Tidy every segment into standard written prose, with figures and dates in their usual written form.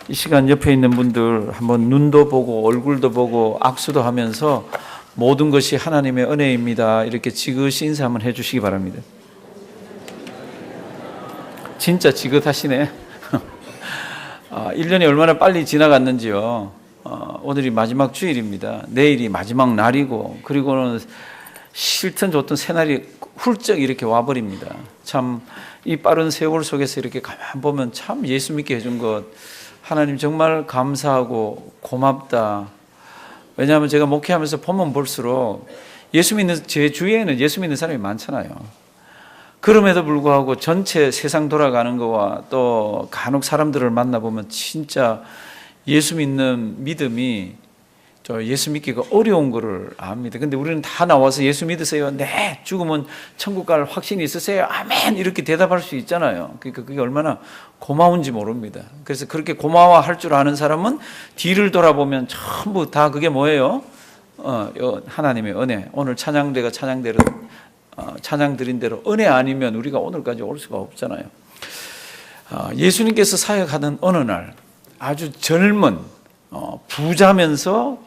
이 시간 옆에 있는 분들 한번 눈도 보고 얼굴도 보고 악수도 하면서 모든 것이 하나님의 은혜입니다. 이렇게 지그시 인사 한번 해주시기 바랍니다. 진짜 지긋하시네. 1년이 얼마나 빨리 지나갔는지요. 오늘이 마지막 주일입니다. 내일이 마지막 날이고, 그리고는 싫든 좋든 새날이 훌쩍 이렇게 와버립니다. 참 이 빠른 세월 속에서 이렇게 가만 보면 참 예수 믿게 해준 것, 하나님 정말 감사하고 고맙다. 왜냐하면 제가 목회하면서 보면 볼수록 예수 믿는, 제 주위에는 예수 믿는 사람이 많잖아요. 그럼에도 불구하고 전체 세상 돌아가는 거와 또 간혹 사람들을 만나보면 진짜 예수 믿는 믿음이 예수 믿기가 어려운 거를 압니다. 근데 우리는 다 나와서 예수 믿으세요. 네, 죽으면 천국 갈 확신이 있으세요. 아멘. 이렇게 대답할 수 있잖아요. 그러니까 그게 얼마나 고마운지 모릅니다. 그래서 그렇게 고마워할 줄 아는 사람은 뒤를 돌아보면 전부 다 그게 뭐예요? 하나님의 은혜. 오늘 찬양대가 찬양 드린 대로 은혜 아니면 우리가 오늘까지 올 수가 없잖아요. 예수님께서 사역하던 어느 날 아주 젊은 부자면서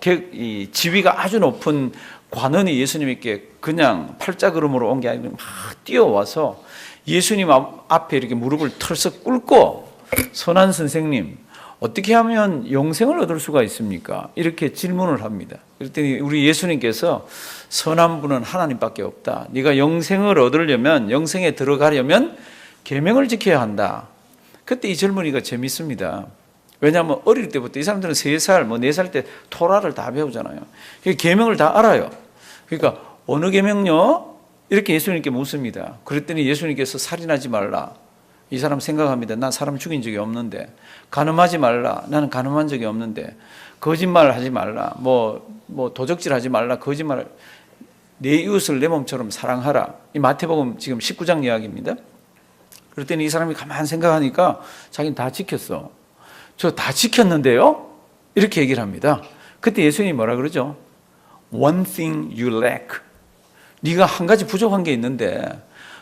지위가 아주 높은 관원이 예수님께 그냥 팔자걸음으로 온 게 아니라 막 뛰어와서 예수님 앞에 이렇게 무릎을 털썩 꿇고, 선한 선생님, 어떻게 하면 영생을 얻을 수가 있습니까? 이렇게 질문을 합니다. 그랬더니 우리 예수님께서 선한 분은 하나님밖에 없다. 네가 영생을 얻으려면, 영생에 들어가려면 계명을 지켜야 한다. 그때 이 젊은이가 재밌습니다. 왜냐하면 어릴 때부터 이 사람들은 3살, 4살 때 토라를 다 배우잖아요. 계명을 다 알아요. 그러니까 어느 계명요? 이렇게 예수님께 묻습니다. 그랬더니 예수님께서 살인하지 말라. 이 사람 생각합니다. 난 사람 죽인 적이 없는데. 간음하지 말라. 나는 간음한 적이 없는데. 거짓말하지 말라. 도적질하지 말라. 거짓말. 내 이웃을 내 몸처럼 사랑하라. 이 마태복음 지금 19장 이야기입니다. 그랬더니 이 사람이 가만 생각하니까 자기는 다 지켰어. 저 다 지켰는데요? 이렇게 얘기를 합니다. 그때 예수님이 뭐라 그러죠? One thing you lack. 네가 한 가지 부족한 게 있는데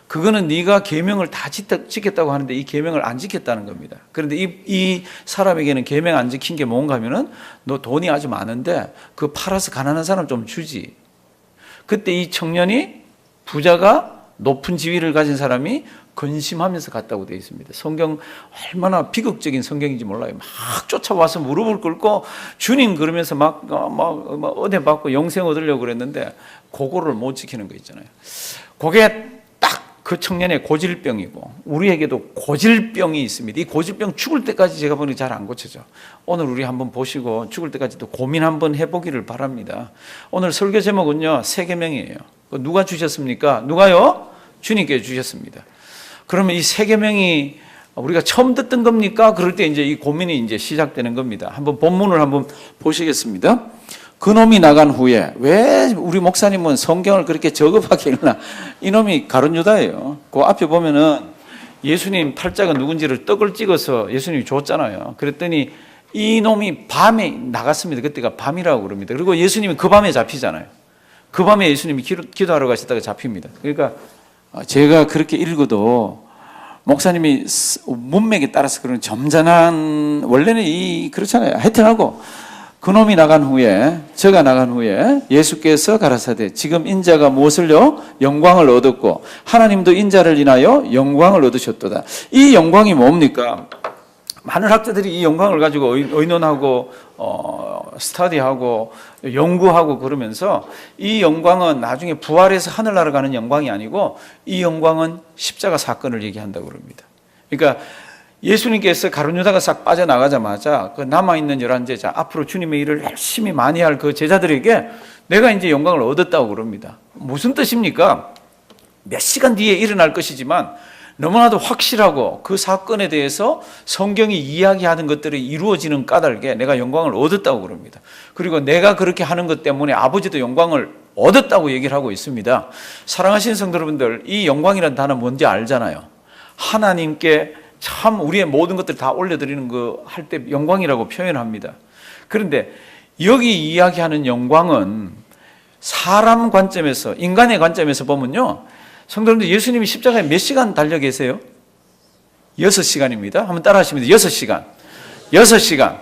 그거는 네가 계명을 다 지켰다고 하는데 이 계명을 안 지켰다는 겁니다. 그런데 이 사람에게는 계명 안 지킨 게 뭔가 하면은 너 돈이 아주 많은데 그거 팔아서 가난한 사람 좀 주지. 그때 이 청년이, 부자가, 높은 지위를 가진 사람이 근심하면서 갔다고 되어 있습니다. 성경 얼마나 비극적인 성경인지 몰라요. 막 쫓아와서 무릎을 꿇고 주님 그러면서 막 은혜 받고 영생 얻으려고 그랬는데 그거를 못 지키는 거 있잖아요. 그게 딱 그 청년의 고질병이고, 우리에게도 고질병이 있습니다. 이 고질병 죽을 때까지 제가 보니 잘 안 고쳐져. 오늘 우리 한번 보시고 죽을 때까지도 고민 한번 해보기를 바랍니다. 오늘 설교 제목은요, 3계명이에요. 누가 주셨습니까? 누가요? 주님께 주셨습니다. 그러면 이 3계명이 우리가 처음 듣던 겁니까? 그럴 때 이제 이 고민이 이제 시작되는 겁니다. 한번 본문을 한번 보시겠습니다. 그놈이 나간 후에, 왜 우리 목사님은 성경을 그렇게 저급하게 읽나? 이놈이 가룟 유다예요. 그 앞에 보면은 예수님 팔자가 누군지를 떡을 찍어서 예수님이 줬잖아요. 그랬더니 이놈이 밤에 나갔습니다. 그때가 밤이라고 그럽니다. 그리고 예수님이 그 밤에 잡히잖아요. 그 밤에 예수님이 기도하러 가시다가 잡힙니다. 그러니까 제가 그렇게 읽어도 목사님이 문맥에 따라서 그런 점잖은, 원래는 그렇잖아요. 하여튼 하고, 그놈이 나간 후에, 저가 나간 후에 예수께서 가라사대 지금 인자가 무엇을요? 영광을 얻었고 하나님도 인자를 인하여 영광을 얻으셨도다. 이 영광이 뭡니까? 많은 학자들이 이 영광을 가지고 의논하고 스터디하고 연구하고 그러면서, 이 영광은 나중에 부활해서 하늘나라 가는 영광이 아니고 이 영광은 십자가 사건을 얘기한다고 그럽니다. 그러니까 예수님께서 가룟 유다가 싹 빠져나가자마자 그 남아있는 11제자, 앞으로 주님의 일을 열심히 많이 할 그 제자들에게 내가 이제 영광을 얻었다고 그럽니다. 무슨 뜻입니까? 몇 시간 뒤에 일어날 것이지만 너무나도 확실하고 그 사건에 대해서 성경이 이야기하는 것들이 이루어지는 까닭에 내가 영광을 얻었다고 그럽니다. 그리고 내가 그렇게 하는 것 때문에 아버지도 영광을 얻었다고 얘기를 하시는 있습니다. 사랑하시는 성도 여러분들, 이 영광이라는 단어 뭔지 알잖아요. 하나님께 참 우리의 모든 것들을 다 올려드리는 거 할 때 영광이라고 표현합니다. 그런데 여기 이야기하는 영광은 사람 관점에서, 인간의 관점에서 보면요, 성도님들, 예수님이 십자가에 몇 시간 달려 계세요? 6시간입니다. 한번 따라 하시면 돼요. 6시간. 6시간.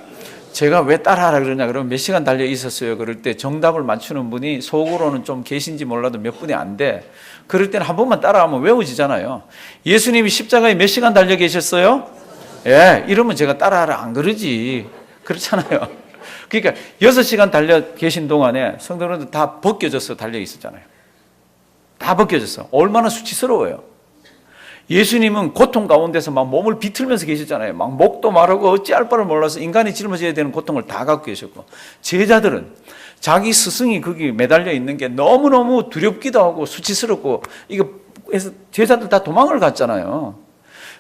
제가 왜 따라하라 그러냐 그러면 몇 시간 달려 있었어요. 그럴 때 정답을 맞추는 분이 속으로는 좀 계신지 몰라도 몇 분이 안 돼. 그럴 때는 한 번만 따라하면 외워지잖아요. 예수님이 십자가에 몇 시간 달려 계셨어요? 예, 이러면 제가 따라하라 안 그러지. 그렇잖아요. 그러니까 6시간 달려 계신 동안에 성도들은 다 벗겨져서 달려 있었잖아요. 다 벗겨졌어. 얼마나 수치스러워요. 예수님은 고통 가운데서 막 몸을 비틀면서 계셨잖아요. 막 목도 마르고 어찌할 바를 몰라서 인간이 жил어져야 되는 고통을 다 갖고 계셨고, 제자들은 자기 스승이 거기 매달려 있는 게 너무너무 두렵기도 하고 수치스럽고, 이거 해서 제자들 다 도망을 갔잖아요.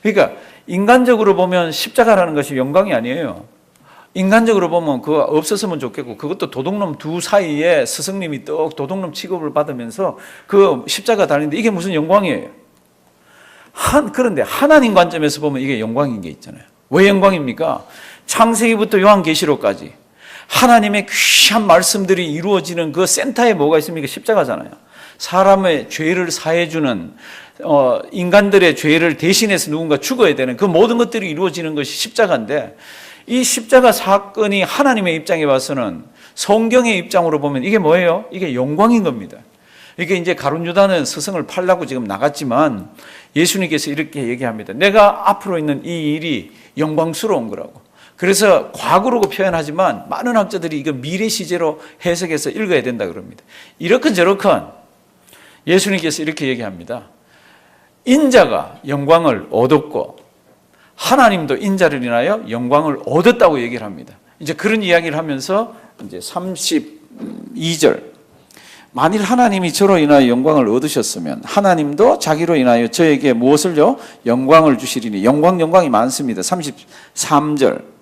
그러니까 인간적으로 보면 십자가라는 것이 영광이 아니에요. 인간적으로 보면 그거 없었으면 좋겠고, 그것도 도둑놈 두 사이에 스승님이 떡 도둑놈 취급을 받으면서 그 십자가 달리는데 이게 무슨 영광이에요? 그런데 하나님 관점에서 보면 이게 영광인 게 있잖아요. 왜 영광입니까? 창세기부터 요한계시록까지 하나님의 귀한 말씀들이 이루어지는 그 센터에 뭐가 있습니까? 십자가잖아요. 사람의 죄를 사해주는, 인간들의 죄를 대신해서 누군가 죽어야 되는 그 모든 것들이 이루어지는 것이 십자가인데, 이 십자가 사건이 하나님의 입장에 봐서는, 성경의 입장으로 보면 이게 뭐예요? 이게 영광인 겁니다. 이게 이제 가룟 유다는 스승을 팔라고 지금 나갔지만 예수님께서 이렇게 얘기합니다. 내가 앞으로 있는 이 일이 영광스러운 거라고. 그래서 과거라고 표현하지만 많은 학자들이 이거 미래 시제로 해석해서 읽어야 된다 그럽니다. 이렇건 저렇건 예수님께서 이렇게 얘기합니다. 인자가 영광을 얻었고 하나님도 인자를 인하여 영광을 얻었다고 얘기를 합니다. 이제 그런 이야기를 하면서 이제 32절. 만일 하나님이 저로 인하여 영광을 얻으셨으면 하나님도 자기로 인하여 저에게 무엇을요? 영광을 주시리니. 영광이 많습니다. 33절.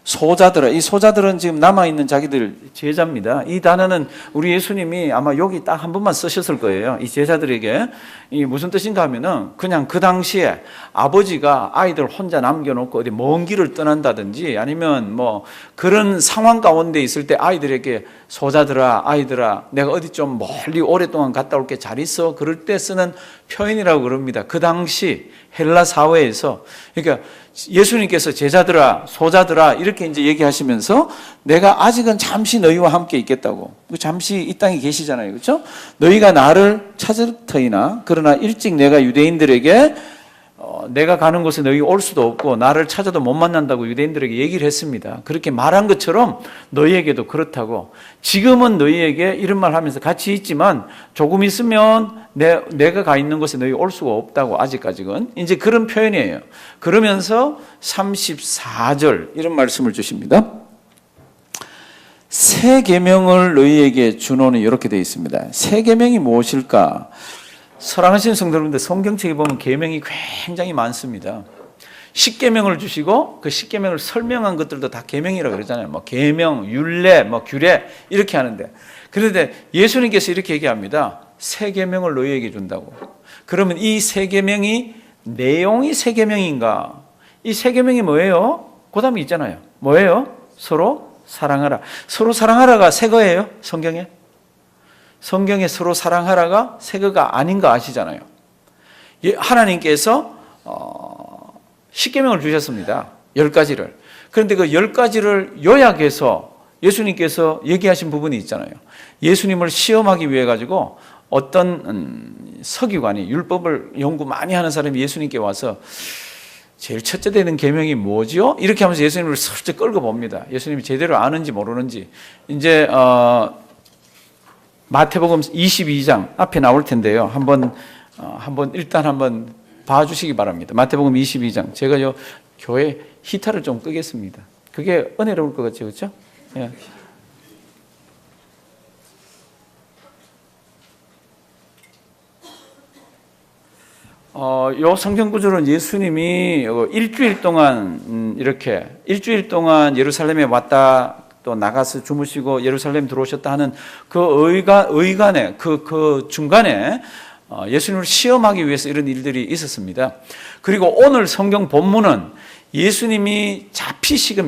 소자들아, 이 소자들은 지금 남아있는 자기들 제자입니다. 이 단어는 우리 예수님이 아마 여기 딱 한 번만 쓰셨을 거예요. 이 제자들에게. 이 무슨 뜻인가 하면은 그냥 그 당시에 아버지가 아이들 혼자 남겨놓고 어디 먼 길을 떠난다든지 아니면 뭐 그런 상황 가운데 있을 때 아이들에게 소자들아, 아이들아, 내가 어디 좀 멀리 오랫동안 갔다 올게 잘 있어. 그럴 때 쓰는 표현이라고 그럽니다. 그 당시 헬라 사회에서. 그러니까 예수님께서 제자들아, 소자들아 이렇게 이제 얘기하시면서 내가 아직은 잠시 너희와 함께 있겠다고. 잠시 이 땅에 계시잖아요. 그렇죠? 너희가 나를 찾을 터이나 그러나 일찍 내가 유대인들에게 내가 가는 곳에 너희 올 수도 없고 나를 찾아도 못 만난다고 유대인들에게 얘기를 했습니다. 그렇게 말한 것처럼 너희에게도 그렇다고. 지금은 너희에게 이런 말 하면서 같이 있지만 조금 있으면 내가 가 있는 곳에 너희 올 수가 없다고. 아직까지는 이제 그런 표현이에요. 그러면서 34절 이런 말씀을 주십니다. 새 계명을 너희에게 주노니 이렇게 되어 있습니다. 새 계명이 무엇일까? 사랑하시는 성도 여러분들, 성경책에 보면 계명이 굉장히 많습니다. 십계명을 주시고 그 십계명을 설명한 것들도 다 계명이라고 그러잖아요. 뭐 계명, 율례, 뭐 규례 이렇게 하는데, 그런데 예수님께서 이렇게 얘기합니다. 새 계명을 너희에게 준다고. 그러면 이 새 계명이 내용이 새 계명인가? 이 새 계명이 뭐예요? 그다음에 있잖아요. 뭐예요? 서로 사랑하라. 서로 사랑하라가 새 거예요? 성경에? 성경에 서로 사랑하라가 새 거가 아닌 거 아시잖아요. 하나님께서 십계명을 주셨습니다. 10가지를. 그런데 그 10가지를 요약해서 예수님께서 얘기하신 부분이 있잖아요. 예수님을 시험하기 위해 가지고 어떤 서기관이, 율법을 연구 많이 하는 사람이 예수님께 와서 제일 첫째 되는 계명이 뭐지요? 이렇게 하면서 예수님을 슬쩍 끌고 봅니다. 예수님이 제대로 아는지 모르는지. 이제 마태복음 22장 앞에 나올 텐데요. 일단 한번 봐주시기 바랍니다. 마태복음 22장. 제가 교회 히터를 좀 끄겠습니다. 그게 은혜로울 것 같죠, 그렇죠? 예. 요 성경 구절은 예수님이 일주일 동안 일주일 동안 예루살렘에 왔다 또 나가서 주무시고 예루살렘 들어오셨다 하는 그 의간에 그 중간에 예수님을 시험하기 위해서 이런 일들이 있었습니다. 그리고 오늘 성경 본문은 예수님이 잡히시기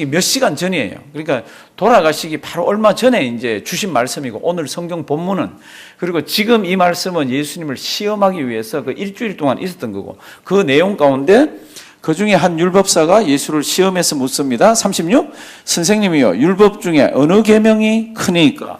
몇 시간 전이에요. 그러니까 돌아가시기 바로 얼마 전에 이제 주신 말씀이고, 오늘 성경 본문은, 그리고 지금 이 말씀은 예수님을 시험하기 위해서 그 일주일 동안 있었던 거고, 그 내용 가운데 그 중에 한 율법사가 예수를 시험해서 묻습니다. 36. 선생님이요, 율법 중에 어느 계명이 크니까?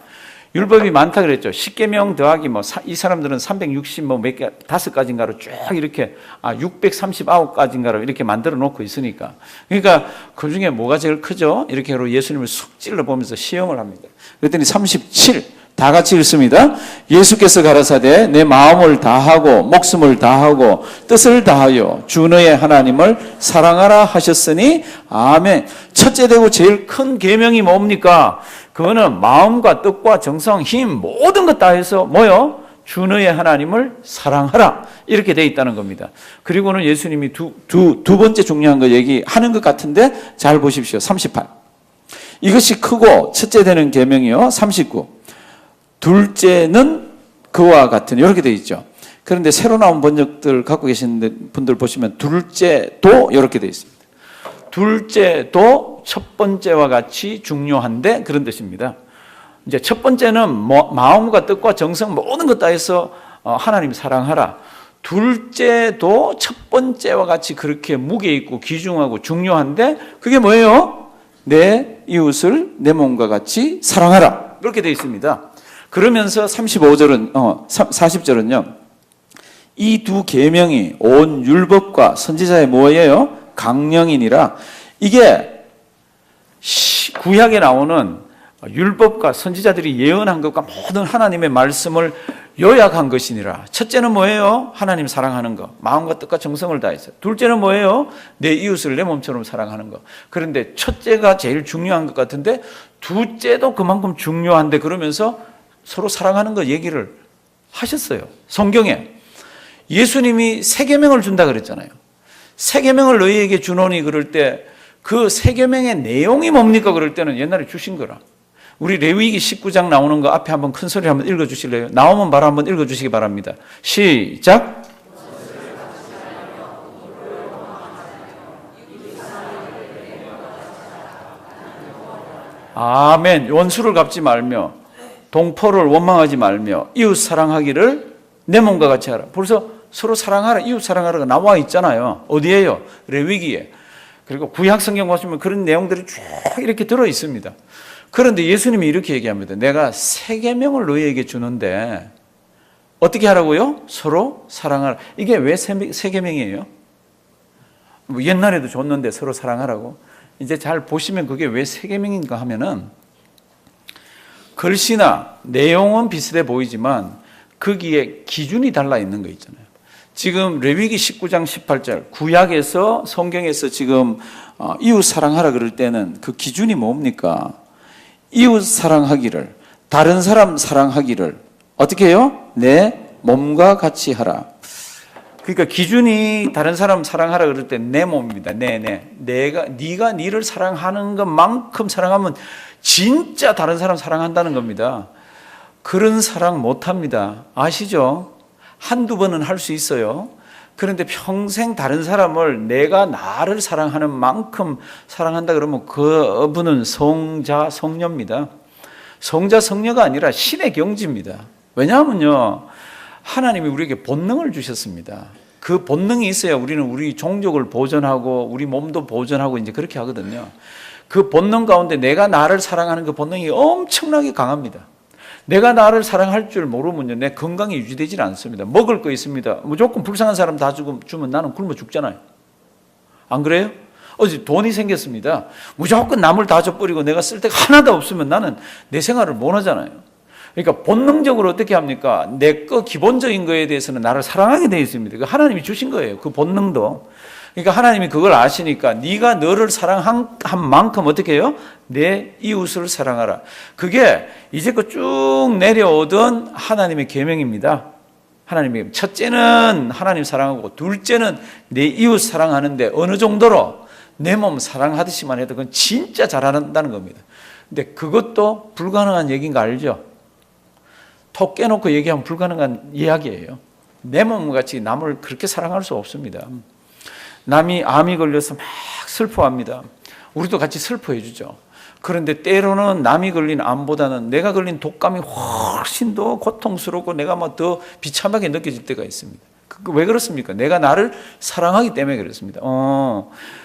율법이 많다 그랬죠. 10계명 더하기 이 사람들은 360 몇 개, 5가지인가로 쭉 이렇게 639가지인가로 이렇게 만들어 놓고 있으니까. 그러니까 그 중에 뭐가 제일 크죠? 이렇게 예수님을 쑥 찔러 보면서 시험을 합니다. 그랬더니 37. 다 같이 읽습니다. 예수께서 가라사대 내 마음을 다하고 목숨을 다하고 뜻을 다하여 주 너의 하나님을 사랑하라 하셨으니 아멘. 첫째 되고 제일 큰 계명이 뭡니까? 그거는 마음과 뜻과 정성, 힘 모든 것 다 해서 뭐요? 주 너의 하나님을 사랑하라. 이렇게 돼 있다는 겁니다. 그리고는 예수님이 두 번째 중요한 거 얘기하는 것 같은데 잘 보십시오. 38. 이것이 크고 첫째 되는 계명이요. 39. 둘째는 그와 같은 이렇게 되어 있죠. 그런데 새로 나온 번역들 갖고 계신 분들 보시면 둘째도 이렇게 되어 있습니다. 둘째도 첫 번째와 같이 중요한데 그런 뜻입니다. 이제 첫 번째는 마음과 뜻과 정성 모든 것 다 해서 하나님 사랑하라. 둘째도 첫 번째와 같이 그렇게 무게 있고 귀중하고 중요한데 그게 뭐예요? 내 이웃을 내 몸과 같이 사랑하라. 그렇게 되어 있습니다. 그러면서 40절은요. 이 두 계명이 온 율법과 선지자의 뭐예요? 강령이니라. 이게 구약에 나오는 율법과 선지자들이 예언한 것과 모든 하나님의 말씀을 요약한 것이니라. 첫째는 뭐예요? 하나님 사랑하는 것. 마음과 뜻과 정성을 다해서. 둘째는 뭐예요? 내 이웃을 내 몸처럼 사랑하는 것. 그런데 첫째가 제일 중요한 것 같은데 둘째도 그만큼 중요한데 그러면서 서로 사랑하는 거 얘기를 하셨어요. 성경에 예수님이 세 계명을 준다 그랬잖아요. 세 계명을 너희에게 주노니 그럴 때 그 세 계명의 내용이 뭡니까? 그럴 때는 옛날에 주신 거라. 우리 레위기 19장 나오는 거 앞에 한번 큰 소리 한번 읽어 주실래요? 나오면 바로 한번 읽어 주시기 바랍니다. 시작. 아멘. 원수를 갚지 말며 동포를 원망하지 말며 이웃 사랑하기를 내 몸과 같이 하라. 벌써 서로 사랑하라, 이웃 사랑하라가 나와 있잖아요. 어디에요? 레위기에. 그리고 구약 성경 보시면 그런 내용들이 쭉 이렇게 들어 있습니다. 그런데 예수님이 이렇게 얘기합니다. 내가 세 계명을 너희에게 주는데 어떻게 하라고요? 서로 사랑하라. 이게 왜 세 계명이에요? 뭐 옛날에도 줬는데 서로 사랑하라고. 이제 잘 보시면 그게 왜 세 계명인가 하면은 글씨나 내용은 비슷해 보이지만 거기에 기준이 달라 있는 거 있잖아요. 지금 레위기 19장 18절 구약에서 성경에서 지금 이웃 사랑하라 그럴 때는 그 기준이 뭡니까? 이웃 사랑하기를, 다른 사람 사랑하기를 어떻게 해요? 내 몸과 같이 하라. 그러니까 기준이 다른 사람 사랑하라 그럴 때 내 몸입니다. 네가 니를 사랑하는 것만큼 사랑하면 진짜 다른 사람 사랑한다는 겁니다. 그런 사랑 못합니다. 아시죠? 한두 번은 할 수 있어요. 그런데 평생 다른 사람을 내가 나를 사랑하는 만큼 사랑한다 그러면 그분은 성자 성녀입니다. 성자 성녀가 아니라 신의 경지입니다. 왜냐하면요, 하나님이 우리에게 본능을 주셨습니다. 그 본능이 있어야 우리는 우리 종족을 보존하고 우리 몸도 보존하고 이제 그렇게 하거든요. 그 본능 가운데 내가 나를 사랑하는 그 본능이 엄청나게 강합니다. 내가 나를 사랑할 줄 모르면요, 내 건강이 유지되질 않습니다. 먹을 거 있습니다. 무조건 불쌍한 사람 다 주면 나는 굶어 죽잖아요. 안 그래요? 어제 돈이 생겼습니다. 무조건 남을 다 줘버리고 내가 쓸 데가 하나도 없으면 나는 내 생활을 못 하잖아요. 그러니까 본능적으로 어떻게 합니까? 내 거 기본적인 거에 대해서는 나를 사랑하게 되어 있습니다. 그 하나님이 주신 거예요. 그 본능도. 그러니까 하나님이 그걸 아시니까 네가 너를 사랑한 만큼 어떻게 해요? 내 이웃을 사랑하라. 그게 이제껏 쭉 내려오던 하나님의 계명입니다. 하나님의 첫째는 하나님 사랑하고 둘째는 내 이웃 사랑하는데 어느 정도로 내 몸 사랑하듯이만 해도 그건 진짜 잘한다는 겁니다. 근데 그것도 불가능한 얘기인 거 알죠? 톡 깨놓고 얘기하면 불가능한 이야기예요. 내 몸같이 남을 그렇게 사랑할 수 없습니다. 남이 암이 걸려서 막 슬퍼합니다. 우리도 같이 슬퍼해 주죠. 그런데 때로는 남이 걸린 암보다는 내가 걸린 독감이 훨씬 더 고통스럽고 내가 더 비참하게 느껴질 때가 있습니다. 왜 그렇습니까? 내가 나를 사랑하기 때문에 그렇습니다.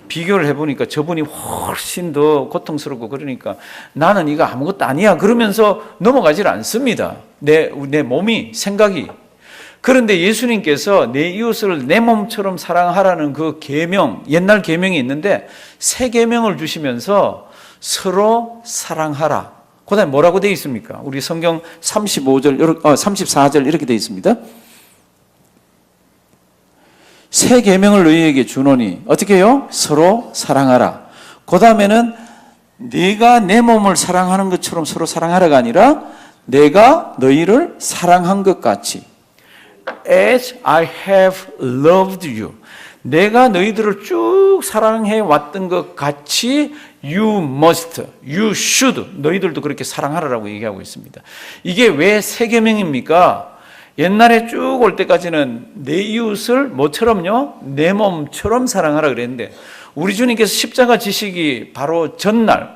비교를 해보니까 저분이 훨씬 더 고통스럽고 그러니까 나는 이거 아무것도 아니야 그러면서 넘어가질 않습니다. 내 몸이, 생각이. 그런데 예수님께서 내 이웃을 내 몸처럼 사랑하라는 그 계명, 옛날 계명이 있는데 새 계명을 주시면서 서로 사랑하라. 그 다음에 뭐라고 되어 있습니까? 우리 성경 34절 이렇게 되어 있습니다. 새 계명을 너희에게 주노니 어떻게 해요? 서로 사랑하라. 그 다음에는 네가 내 몸을 사랑하는 것처럼 서로 사랑하라가 아니라 내가 너희를 사랑한 것 같이 As I have loved you. 내가 너희들을 쭉 사랑해 왔던 것 같이 You must, you should. 너희들도 그렇게 사랑하라고 얘기하고 있습니다. 이게 왜 새 계명입니까? 옛날에 쭉 올 때까지는 내 이웃을 뭐처럼요? 내 몸처럼 사랑하라 그랬는데 우리 주님께서 십자가 지시기 바로 전날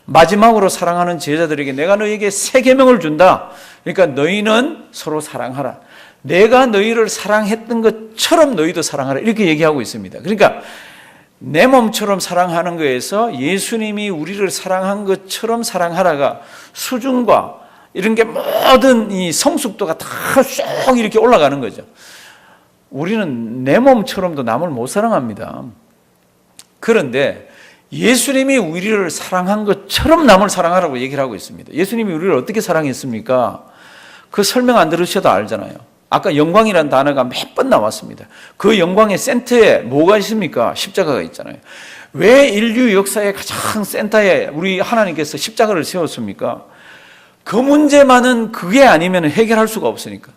마지막으로 사랑하는 제자들에게 내가 너희에게 새 계명을 준다. 그러니까 너희는 서로 사랑하라. 내가 너희를 사랑했던 것처럼 너희도 사랑하라. 이렇게 얘기하고 있습니다. 그러니까 내 몸처럼 사랑하는 거에서 예수님이 우리를 사랑한 것처럼 사랑하라가 수준과 이런 게 모든 이 성숙도가 다 쭉 이렇게 올라가는 거죠. 우리는 내 몸처럼도 남을 못 사랑합니다. 그런데 예수님이 우리를 사랑한 것처럼 남을 사랑하라고 얘기를 하고 있습니다. 예수님이 우리를 어떻게 사랑했습니까? 그 설명 안 들으셔도 알잖아요. 아까 영광이라는 단어가 몇 번 나왔습니다. 그 영광의 센터에 뭐가 있습니까? 십자가가 있잖아요. 왜 인류 역사의 가장 센터에 우리 하나님께서 십자가를 세웠습니까? 그 문제만은 그게 아니면 해결할 수가 없으니까.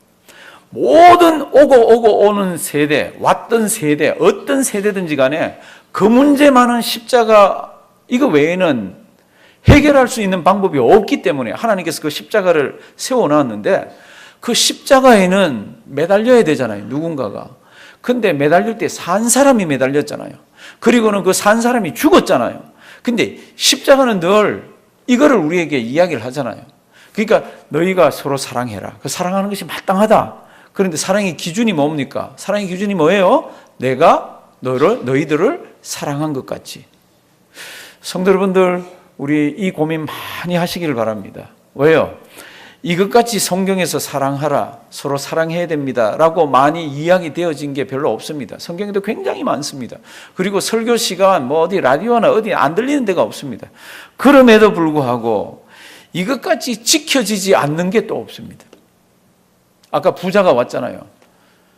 모든 오고 오는 세대, 왔던 세대, 어떤 세대든지 간에 그 문제만은 십자가 이거 외에는 해결할 수 있는 방법이 없기 때문에 하나님께서 그 십자가를 세워놨는데 그 십자가에는 매달려야 되잖아요. 누군가가. 근데 매달릴 때 산 사람이 매달렸잖아요. 그리고는 그 산 사람이 죽었잖아요. 근데 십자가는 늘 이거를 우리에게 이야기를 하잖아요. 그러니까 너희가 서로 사랑해라. 그 사랑하는 것이 마땅하다. 그런데 사랑의 기준이 뭡니까? 사랑의 기준이 뭐예요? 내가 너희들을 사랑한 것 같이. 성도 여러분들, 우리 이 고민 많이 하시기를 바랍니다. 왜요? 이것같이 성경에서 사랑하라, 서로 사랑해야 됩니다 라고 많이 이야기되어진 게 별로 없습니다. 성경에도 굉장히 많습니다. 그리고 설교 시간 어디 라디오나 어디 안 들리는 데가 없습니다. 그럼에도 불구하고 이것같이 지켜지지 않는 게 또 없습니다. 아까 부자가 왔잖아요.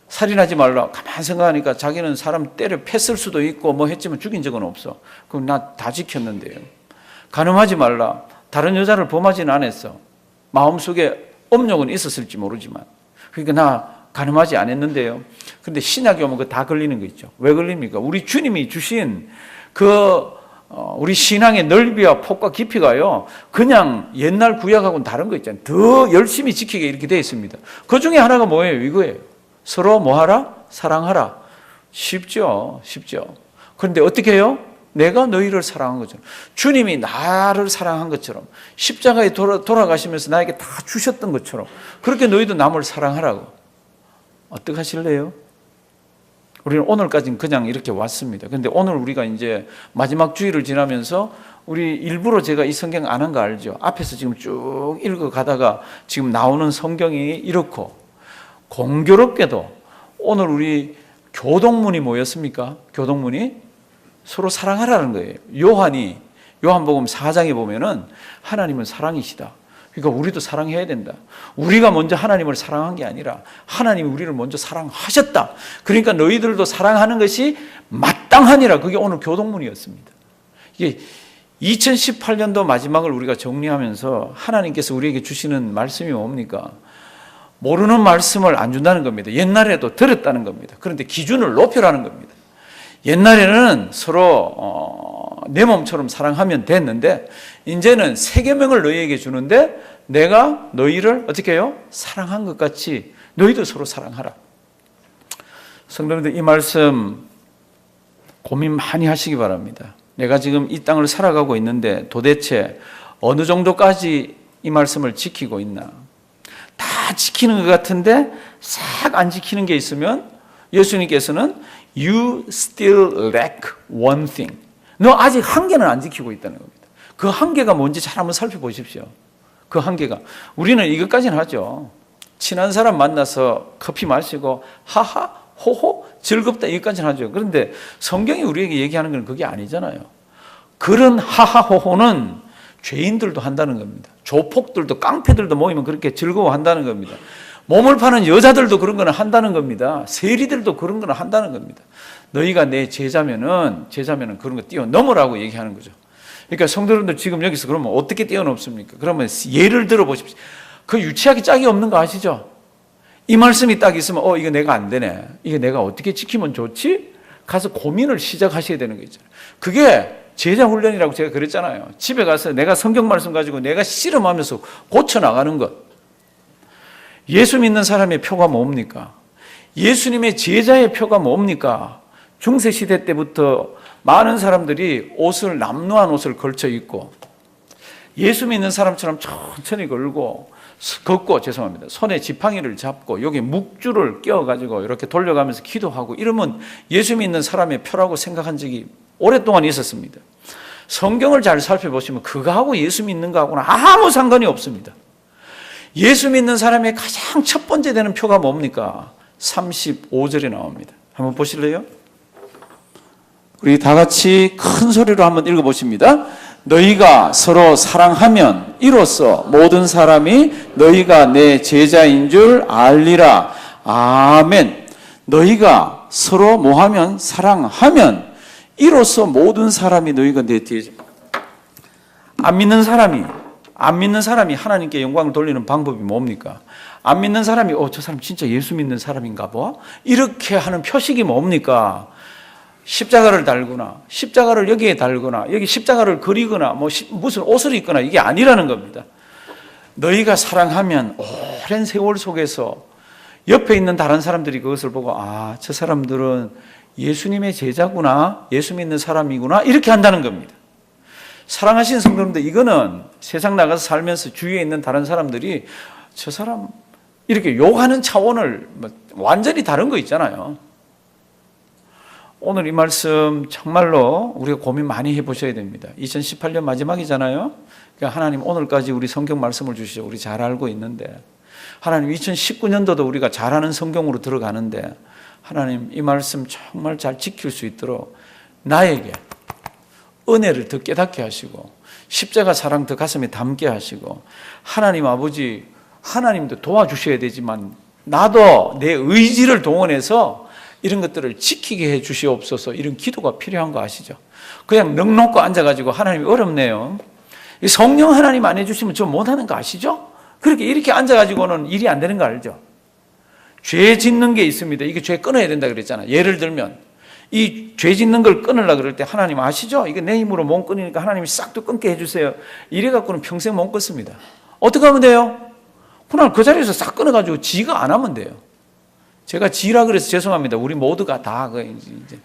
살인하지 말라. 가만 생각하니까 자기는 사람 때려 팼을 수도 있고 했지만 죽인 적은 없어. 그럼 나 다 지켰는데요. 간음하지 말라. 다른 여자를 범하지는 않았어. 마음속에 업력은 있었을지 모르지만. 그러니까 나 간음하지 않았는데요. 그런데 신약에 오면 그거 다 걸리는 거 있죠. 왜 걸립니까? 우리 주님이 주신 우리 신앙의 넓이와 폭과 깊이가요, 그냥 옛날 구약하고는 다른 거 있잖아요. 더 열심히 지키게 이렇게 되어 있습니다. 그 중에 하나가 뭐예요? 이거예요. 서로 뭐하라? 사랑하라. 쉽죠. 그런데 어떻게 해요? 내가 너희를 사랑한 것처럼, 주님이 나를 사랑한 것처럼, 십자가에 돌아가시면서 나에게 다 주셨던 것처럼 그렇게 너희도 남을 사랑하라고. 어떻게 하실래요? 우리는 오늘까지는 그냥 이렇게 왔습니다. 그런데 오늘 우리가 이제 마지막 주일을 지나면서 우리 일부러 제가 이 성경 안 한 거 알죠? 앞에서 지금 쭉 읽어가다가 지금 나오는 성경이 이렇고, 공교롭게도 오늘 우리 교동문이 뭐였습니까? 교동문이 서로 사랑하라는 거예요. 요한복음 4장에 보면은 하나님은 사랑이시다. 그러니까 우리도 사랑해야 된다. 우리가 먼저 하나님을 사랑한 게 아니라 하나님이 우리를 먼저 사랑하셨다. 그러니까 너희들도 사랑하는 것이 마땅하니라. 그게 오늘 교동문이었습니다. 이게 2018년도 마지막을 우리가 정리하면서 하나님께서 우리에게 주시는 말씀이 뭡니까? 모르는 말씀을 안 준다는 겁니다. 옛날에도 들었다는 겁니다. 그런데 기준을 높여라는 겁니다. 옛날에는 서로 내 몸처럼 사랑하면 됐는데 이제는 새 계명을 너희에게 주는데 내가 너희를 어떻게 해요? 사랑한 것 같이 너희도 서로 사랑하라. 성도님들, 이 말씀 고민 많이 하시기 바랍니다. 내가 지금 이 땅을 살아가고 있는데 도대체 어느 정도까지 이 말씀을 지키고 있나? 다 지키는 것 같은데 싹 안 지키는 게 있으면 예수님께서는 You still lack one thing. 너 아직 한계는 안 지키고 있다는 겁니다. 그 한계가 뭔지 잘 한번 살펴보십시오. 그 한계가. 우리는 이것까지는 하죠. 친한 사람 만나서 커피 마시고 하하, 호호, 즐겁다 이것까지는 하죠. 그런데 성경이 우리에게 얘기하는 건 그게 아니잖아요. 그런 하하, 호호는 죄인들도 한다는 겁니다. 조폭들도 깡패들도 모이면 그렇게 즐거워한다는 겁니다. 몸을 파는 여자들도 그런 거는 한다는 겁니다. 세리들도 그런 거는 한다는 겁니다. 너희가 내 제자면은 그런 거 뛰어넘으라고 얘기하는 거죠. 그러니까 성도님들 지금 여기서 그러면 어떻게 뛰어넘습니까? 그러면 예를 들어 보십시오. 그 유치하게 짝이 없는 거 아시죠? 이 말씀이 딱 있으면 이거 내가 안 되네. 이게 내가 어떻게 지키면 좋지? 가서 고민을 시작하셔야 되는 거 있잖아요. 그게 제자 훈련이라고 제가 그랬잖아요. 집에 가서 내가 성경 말씀 가지고 내가 씨름하면서 고쳐나가는 것. 예수 믿는 사람의 표가 뭡니까? 예수님의 제자의 표가 뭡니까? 중세시대 때부터 많은 사람들이 남루한 옷을 걸쳐 입고 예수 믿는 사람처럼 천천히 걷고 손에 지팡이를 잡고 여기 묵주를 껴가지고 이렇게 돌려가면서 기도하고 이러면 예수 믿는 사람의 표라고 생각한 적이 오랫동안 있었습니다. 성경을 잘 살펴보시면 그거하고 예수 믿는 거하고는 아무 상관이 없습니다. 예수 믿는 사람의 가장 첫 번째 되는 표가 뭡니까? 35절에 나옵니다. 한번 보실래요? 우리 다 같이 큰 소리로 한번 읽어보십니다. 너희가 서로 사랑하면 이로써 모든 사람이 너희가 내 제자인 줄 알리라. 아멘. 너희가 서로 뭐하면? 사랑하면 이로써 모든 사람이 너희가 내 제자. 안 믿는 사람이 하나님께 영광을 돌리는 방법이 뭡니까? 안 믿는 사람이 저 사람 진짜 예수 믿는 사람인가 봐? 이렇게 하는 표식이 뭡니까? 십자가를 달거나 십자가를 여기에 달거나 여기 십자가를 그리거나 무슨 옷을 입거나 이게 아니라는 겁니다. 너희가 사랑하면 오랜 세월 속에서 옆에 있는 다른 사람들이 그것을 보고 저 사람들은 예수님의 제자구나, 예수 믿는 사람이구나 이렇게 한다는 겁니다. 사랑하시는 성도님들, 이거는 세상 나가서 살면서 주위에 있는 다른 사람들이 저 사람 이렇게 욕하는 차원을 완전히 다른 거 있잖아요. 오늘 이 말씀 정말로 우리가 고민 많이 해보셔야 됩니다. 2018년 마지막이잖아요. 그러니까 하나님 오늘까지 우리 성경 말씀을 주시죠. 우리 잘 알고 있는데 하나님 2019년도도 우리가 잘하는 성경으로 들어가는데 하나님 이 말씀 정말 잘 지킬 수 있도록 나에게 은혜를 더 깨닫게 하시고 십자가 사랑 더 가슴에 담게 하시고 하나님 아버지 하나님도 도와주셔야 되지만 나도 내 의지를 동원해서 이런 것들을 지키게 해 주시옵소서. 이런 기도가 필요한 거 아시죠? 그냥 넉넉고 앉아가지고 하나님이 어렵네요. 성령 하나님 안 해주시면 저 못하는 거 아시죠? 그렇게 이렇게 앉아가지고는 일이 안 되는 거 알죠? 죄 짓는 게 있습니다. 이게 죄 끊어야 된다 그랬잖아요. 예를 들면 이 죄 짓는 걸 끊으려고 그럴 때 하나님 아시죠? 이게 내 힘으로 못 끊으니까 하나님이 싹도 끊게 해주세요. 이래갖고는 평생 못 끊습니다. 어떻게 하면 돼요? 그냥 그 자리에서 싹 끊어가지고 지가 안 하면 돼요. 제가 지라 그래서 죄송합니다. 우리 모두가 다 이제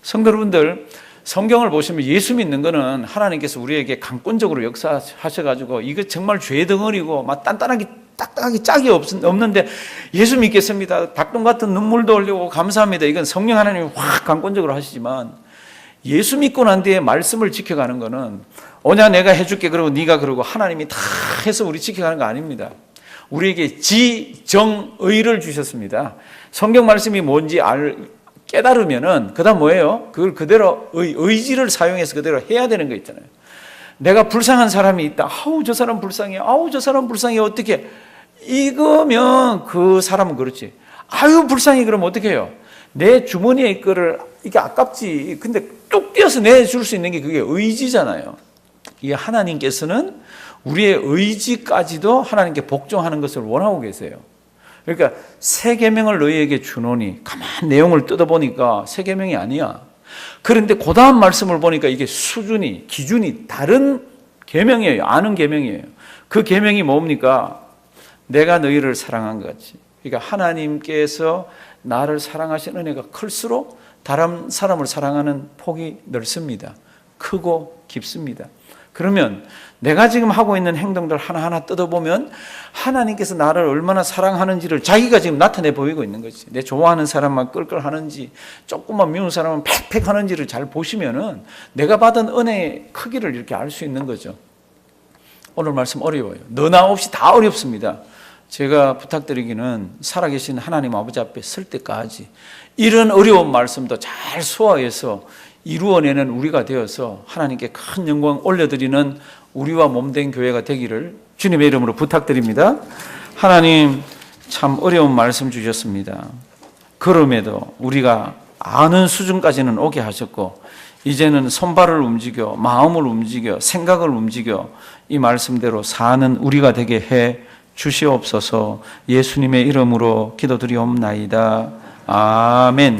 성도 여러분들 성경을 보시면 예수 믿는 거는 하나님께서 우리에게 강권적으로 역사하셔가지고 이거 정말 죄 덩어리고 막 딱딱하게 짝이 없는데 예수 믿겠습니다. 닭똥 같은 눈물도 흘리고 감사합니다. 이건 성령 하나님이 확 강권적으로 하시지만 예수 믿고 난 뒤에 말씀을 지켜가는 거는 오냐 내가 해줄게 그러고 네가 그러고 하나님이 다 해서 우리 지켜가는 거 아닙니다. 우리에게 지정의를 주셨습니다. 성경 말씀이 뭔지 깨달으면은 그다음 뭐예요? 그걸 그대로 의지를 사용해서 그대로 해야 되는 거 있잖아요. 내가 불쌍한 사람이 있다. 아우 저 사람 불쌍해. 아우 저 사람 불쌍해. 어떻게? 이거면 그 사람은 그렇지. 아유 불쌍해 그러면 어떻게 해요? 내 주머니에 있거를 이게 아깝지. 근데 뚝 떼어서 내줄 수 있는 게 그게 의지잖아요. 이 하나님께서는 우리의 의지까지도 하나님께 복종하는 것을 원하고 계세요. 그러니까 새 계명을 너희에게 주노니 가만 내용을 뜯어보니까 새 계명이 아니야. 그런데 그 다음 말씀을 보니까 이게 수준이 기준이 다른 계명이에요. 아는 계명이에요. 그 계명이 뭡니까? 내가 너희를 사랑한 것 같이. 그러니까 하나님께서 나를 사랑하신 은혜가 클수록 다른 사람을 사랑하는 폭이 넓습니다. 크고 깊습니다. 그러면 내가 지금 하고 있는 행동들 하나하나 뜯어보면 하나님께서 나를 얼마나 사랑하는지를 자기가 지금 나타내 보이고 있는 거지. 내 좋아하는 사람만 끌끌 하는지, 조금만 미운 사람은 팩팩 하는지를 잘 보시면은 내가 받은 은혜의 크기를 이렇게 알 수 있는 거죠. 오늘 말씀 어려워요. 너나 없이 다 어렵습니다. 제가 부탁드리기는 살아계신 하나님 아버지 앞에 설 때까지 이런 어려운 말씀도 잘 소화해서 이루어내는 우리가 되어서 하나님께 큰 영광 올려드리는 우리와 몸된 교회가 되기를 주님의 이름으로 부탁드립니다. 하나님 참 어려운 말씀 주셨습니다. 그럼에도 우리가 아는 수준까지는 오게 하셨고 이제는 손발을 움직여 마음을 움직여 생각을 움직여 이 말씀대로 사는 우리가 되게 해 주시옵소서. 예수님의 이름으로 기도드리옵나이다. 아멘.